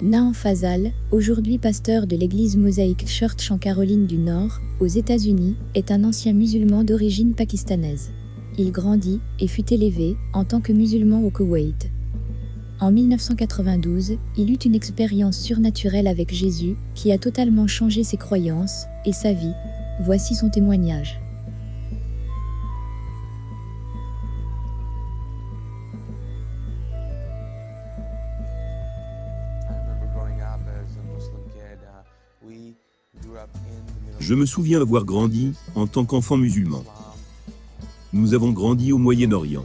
Naam Fazal, aujourd'hui pasteur de l'église Mosaic Church en Caroline du Nord, aux États-Unis, est un ancien musulman d'origine pakistanaise. Il grandit et fut élevé en tant que musulman au Koweït. En 1992, il eut une expérience surnaturelle avec Jésus qui a totalement changé ses croyances et sa vie. Voici son témoignage. Je me souviens avoir grandi en tant qu'enfant musulman. Nous avons grandi au Moyen-Orient.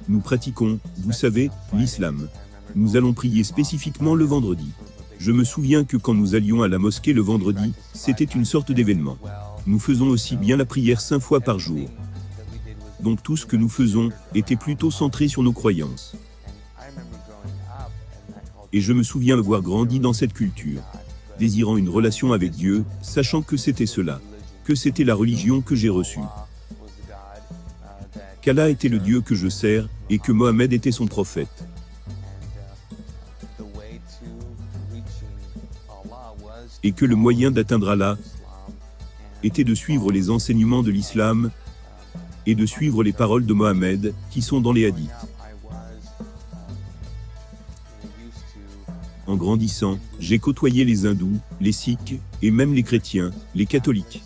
Nous pratiquons, vous savez, l'islam. Nous allons prier spécifiquement le vendredi. Je me souviens que quand nous allions à la mosquée le vendredi, c'était une sorte d'événement. Nous faisons aussi bien la prière 5 fois par jour. Donc tout ce que nous faisons était plutôt centré sur nos croyances. Et je me souviens avoir grandi dans cette culture, désirant une relation avec Dieu, sachant que c'était cela, que c'était la religion que j'ai reçue. Qu'Allah était le Dieu que je sers, et que Mohammed était son prophète. Et que le moyen d'atteindre Allah était de suivre les enseignements de l'islam et de suivre les paroles de Mohammed, qui sont dans les hadiths. En grandissant, j'ai côtoyé les hindous, les sikhs, et même les chrétiens, les catholiques.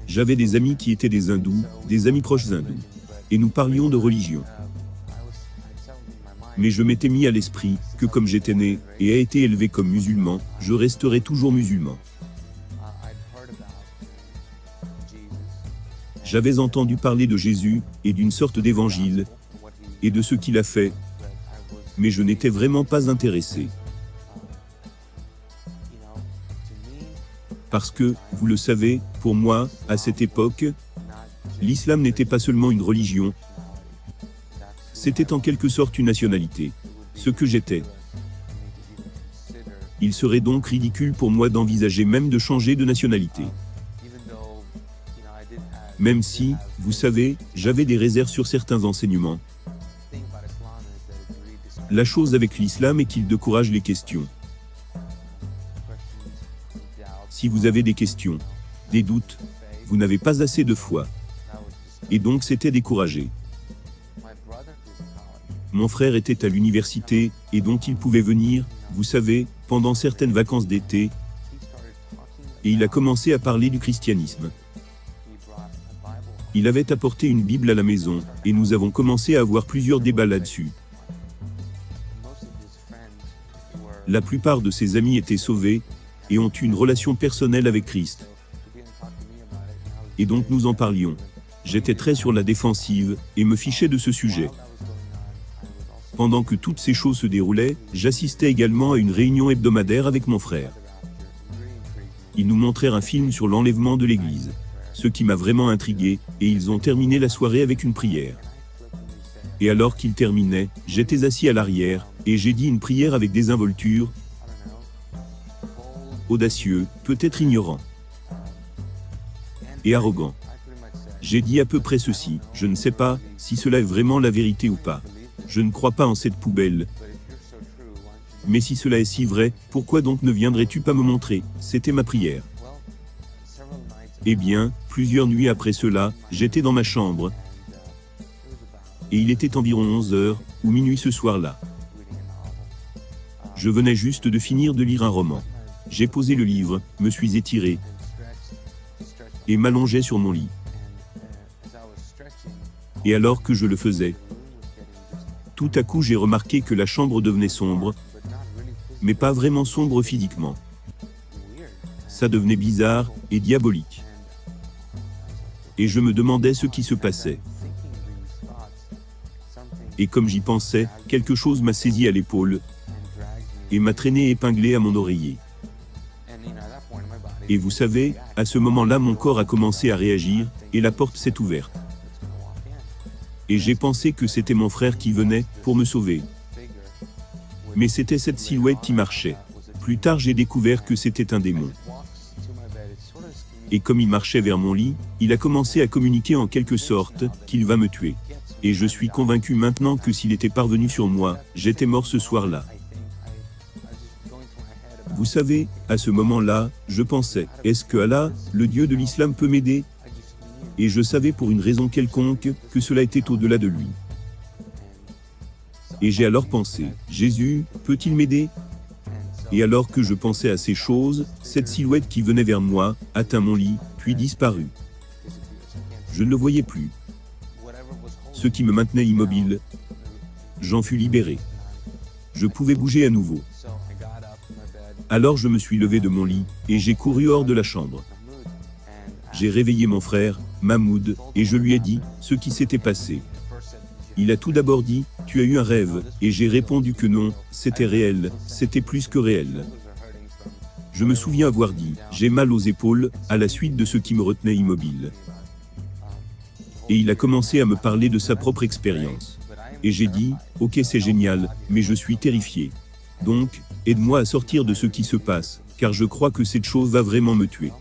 J'avais des amis qui étaient des hindous, des amis proches hindous. Et nous parlions de religion. Mais je m'étais mis à l'esprit que comme j'étais né et ai été élevé comme musulman, je resterai toujours musulman. J'avais entendu parler de Jésus et d'une sorte d'évangile et de ce qu'il a fait, mais je n'étais vraiment pas intéressé. Parce que, vous le savez, pour moi, à cette époque, l'islam n'était pas seulement une religion, c'était en quelque sorte une nationalité, ce que j'étais. Il serait donc ridicule pour moi d'envisager même de changer de nationalité. Même si, vous savez, j'avais des réserves sur certains enseignements. La chose avec l'islam est qu'il décourage les questions. Si vous avez des questions, des doutes, vous n'avez pas assez de foi. Et donc c'était découragé. Mon frère était à l'université, et donc il pouvait venir, vous savez, pendant certaines vacances d'été, et il a commencé à parler du christianisme. Il avait apporté une Bible à la maison, et nous avons commencé à avoir plusieurs débats là-dessus. La plupart de ses amis étaient sauvés, et ont eu une relation personnelle avec Christ. Et donc nous en parlions. J'étais très sur la défensive, et me fichais de ce sujet. Pendant que toutes ces choses se déroulaient, j'assistais également à une réunion hebdomadaire avec mon frère. Ils nous montrèrent un film sur l'enlèvement de l'église. Ce qui m'a vraiment intrigué, et ils ont terminé la soirée avec une prière. Et alors qu'ils terminaient, j'étais assis à l'arrière, et j'ai dit une prière avec désinvolture, audacieux, peut-être ignorant, et arrogant. J'ai dit à peu près ceci, je ne sais pas si cela est vraiment la vérité ou pas. Je ne crois pas en cette poubelle. Mais si cela est si vrai, pourquoi donc ne viendrais-tu pas me montrer? C'était ma prière. Eh bien, plusieurs nuits après cela, j'étais dans ma chambre. Et il était environ 11 heures, ou minuit ce soir-là. Je venais juste de finir de lire un roman. J'ai posé le livre, me suis étiré, et m'allongeais sur mon lit. Et alors que je le faisais, tout à coup j'ai remarqué que la chambre devenait sombre, mais pas vraiment sombre physiquement. Ça devenait bizarre et diabolique. Et je me demandais ce qui se passait. Et comme j'y pensais, quelque chose m'a saisi à l'épaule et m'a traîné épinglé à mon oreiller. Et vous savez, à ce moment-là mon corps a commencé à réagir, et la porte s'est ouverte. Et j'ai pensé que c'était mon frère qui venait, pour me sauver. Mais c'était cette silhouette qui marchait. Plus tard j'ai découvert que c'était un démon. Et comme il marchait vers mon lit, il a commencé à communiquer en quelque sorte, qu'il va me tuer. Et je suis convaincu maintenant que s'il était parvenu sur moi, j'étais mort ce soir-là. Vous savez, à ce moment-là, je pensais, est-ce que Allah, le Dieu de l'islam, peut m'aider? Et je savais pour une raison quelconque que cela était au-delà de lui. Et j'ai alors pensé, Jésus, peut-il m'aider? Et alors que je pensais à ces choses, cette silhouette qui venait vers moi, atteint mon lit, puis disparut. Je ne le voyais plus. Ce qui me maintenait immobile, j'en fus libéré. Je pouvais bouger à nouveau. Alors je me suis levé de mon lit, et j'ai couru hors de la chambre. J'ai réveillé mon frère, Mahmoud, et je lui ai dit ce qui s'était passé. Il a tout d'abord dit, tu as eu un rêve, et j'ai répondu que non, c'était réel, c'était plus que réel. Je me souviens avoir dit, j'ai mal aux épaules, à la suite de ce qui me retenait immobile. Et il a commencé à me parler de sa propre expérience. Et j'ai dit, ok c'est génial, mais je suis terrifié. Donc, aide-moi à sortir de ce qui se passe, car je crois que cette chose va vraiment me tuer.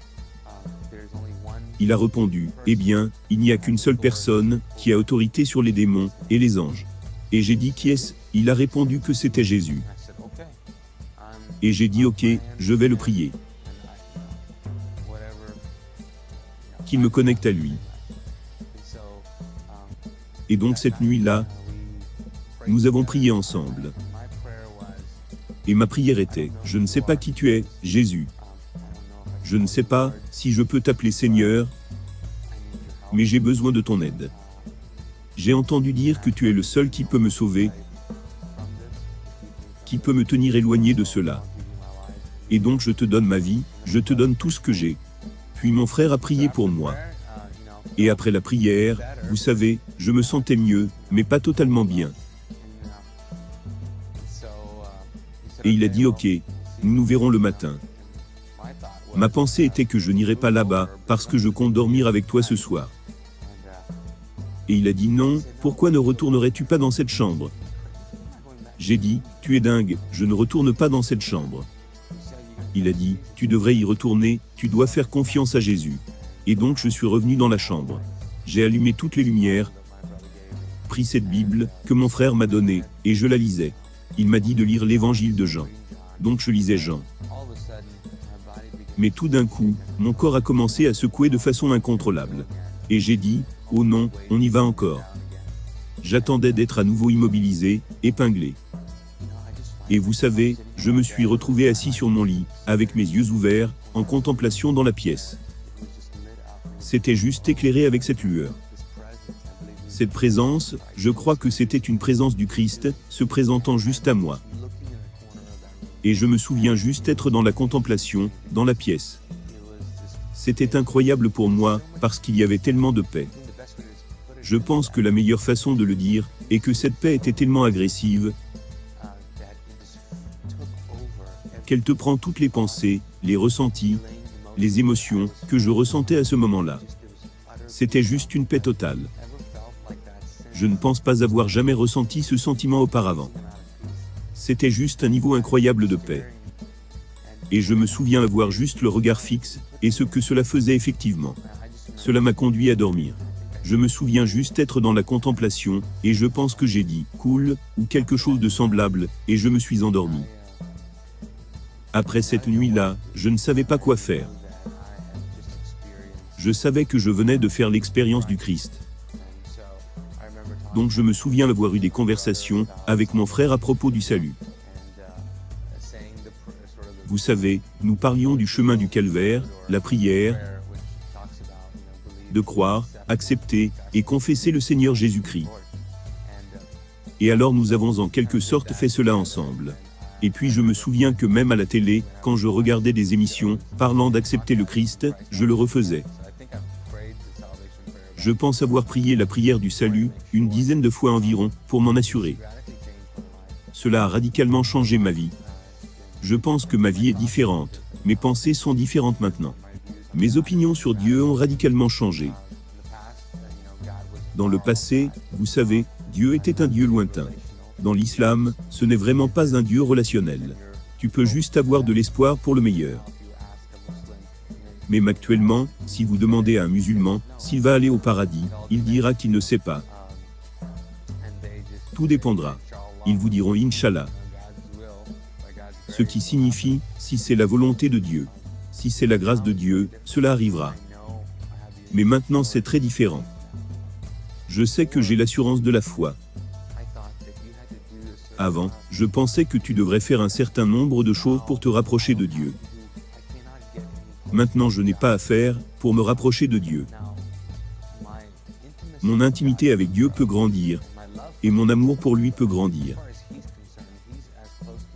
Il a répondu, eh bien, il n'y a qu'une seule personne qui a autorité sur les démons et les anges. Et j'ai dit qui est-ce? Il a répondu que c'était Jésus. Et j'ai dit ok, je vais le prier. Qu'il me connecte à lui. Et donc cette nuit-là, nous avons prié ensemble. Et ma prière était, je ne sais pas qui tu es, Jésus. Je ne sais pas si je peux t'appeler Seigneur, mais j'ai besoin de ton aide. J'ai entendu dire que tu es le seul qui peut me sauver, qui peut me tenir éloigné de cela. Et donc je te donne ma vie, je te donne tout ce que j'ai. Puis mon frère a prié pour moi. Et après la prière, vous savez, je me sentais mieux, mais pas totalement bien. Et il a dit ok, nous nous verrons le matin. Ma pensée était que je n'irais pas là-bas, parce que je compte dormir avec toi ce soir. Et il a dit non, pourquoi ne retournerais-tu pas dans cette chambre? J'ai dit, tu es dingue, je ne retourne pas dans cette chambre. Il a dit, tu devrais y retourner, tu dois faire confiance à Jésus. Et donc je suis revenu dans la chambre. J'ai allumé toutes les lumières, pris cette Bible que mon frère m'a donnée, et je la lisais. Il m'a dit de lire l'évangile de Jean. Donc je lisais Jean. Mais tout d'un coup, mon corps a commencé à secouer de façon incontrôlable. Et j'ai dit, oh non, on y va encore. J'attendais d'être à nouveau immobilisé, épinglé. Et vous savez, je me suis retrouvé assis sur mon lit, avec mes yeux ouverts, en contemplation dans la pièce. C'était juste éclairé avec cette lueur. Cette présence, je crois que c'était une présence du Christ, se présentant juste à moi. Et je me souviens juste être dans la contemplation, dans la pièce. C'était incroyable pour moi, parce qu'il y avait tellement de paix. Je pense que la meilleure façon de le dire, est que cette paix était tellement agressive, qu'elle te prend toutes les pensées, les ressentis, les émotions, que je ressentais à ce moment-là. C'était juste une paix totale. Je ne pense pas avoir jamais ressenti ce sentiment auparavant. C'était juste un niveau incroyable de paix. Et je me souviens avoir juste le regard fixe, et ce que cela faisait effectivement. Cela m'a conduit à dormir. Je me souviens juste être dans la contemplation, et je pense que j'ai dit « cool » ou quelque chose de semblable, et je me suis endormi. Après cette nuit-là, je ne savais pas quoi faire. Je savais que je venais de faire l'expérience du Christ. Donc je me souviens avoir eu des conversations avec mon frère à propos du salut. Vous savez, nous parlions du chemin du calvaire, la prière, de croire, accepter et confesser le Seigneur Jésus-Christ. Et alors nous avons en quelque sorte fait cela ensemble. Et puis je me souviens que même à la télé, quand je regardais des émissions parlant d'accepter le Christ, je le refaisais. Je pense avoir prié la prière du salut, une dizaine de fois environ, pour m'en assurer. Cela a radicalement changé ma vie. Je pense que ma vie est différente, mes pensées sont différentes maintenant. Mes opinions sur Dieu ont radicalement changé. Dans le passé, vous savez, Dieu était un Dieu lointain. Dans l'islam, ce n'est vraiment pas un Dieu relationnel. Tu peux juste avoir de l'espoir pour le meilleur. Même actuellement, si vous demandez à un musulman s'il va aller au paradis, il dira qu'il ne sait pas. Tout dépendra. Ils vous diront Inch'Allah. Ce qui signifie, si c'est la volonté de Dieu. Si c'est la grâce de Dieu, cela arrivera. Mais maintenant c'est très différent. Je sais que j'ai l'assurance de la foi. Avant, je pensais que tu devrais faire un certain nombre de choses pour te rapprocher de Dieu. Maintenant je n'ai pas à faire pour me rapprocher de Dieu. Mon intimité avec Dieu peut grandir, et mon amour pour lui peut grandir.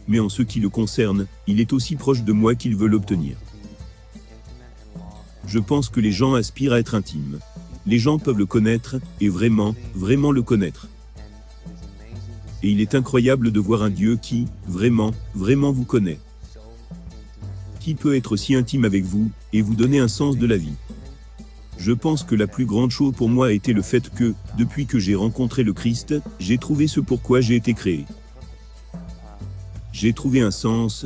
Mais en ce qui le concerne, il est aussi proche de moi qu'il veut l'obtenir. Je pense que les gens aspirent à être intimes. Les gens peuvent le connaître, et vraiment, vraiment le connaître. Et il est incroyable de voir un Dieu qui, vraiment, vraiment vous connaît. Qui peut être si intime avec vous, et vous donner un sens de la vie. Je pense que la plus grande chose pour moi a été le fait que, depuis que j'ai rencontré le Christ, j'ai trouvé ce pourquoi j'ai été créé. J'ai trouvé un sens,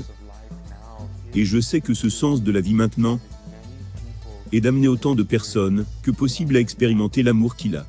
et je sais que ce sens de la vie maintenant est d'amener autant de personnes que possible à expérimenter l'amour qu'il a.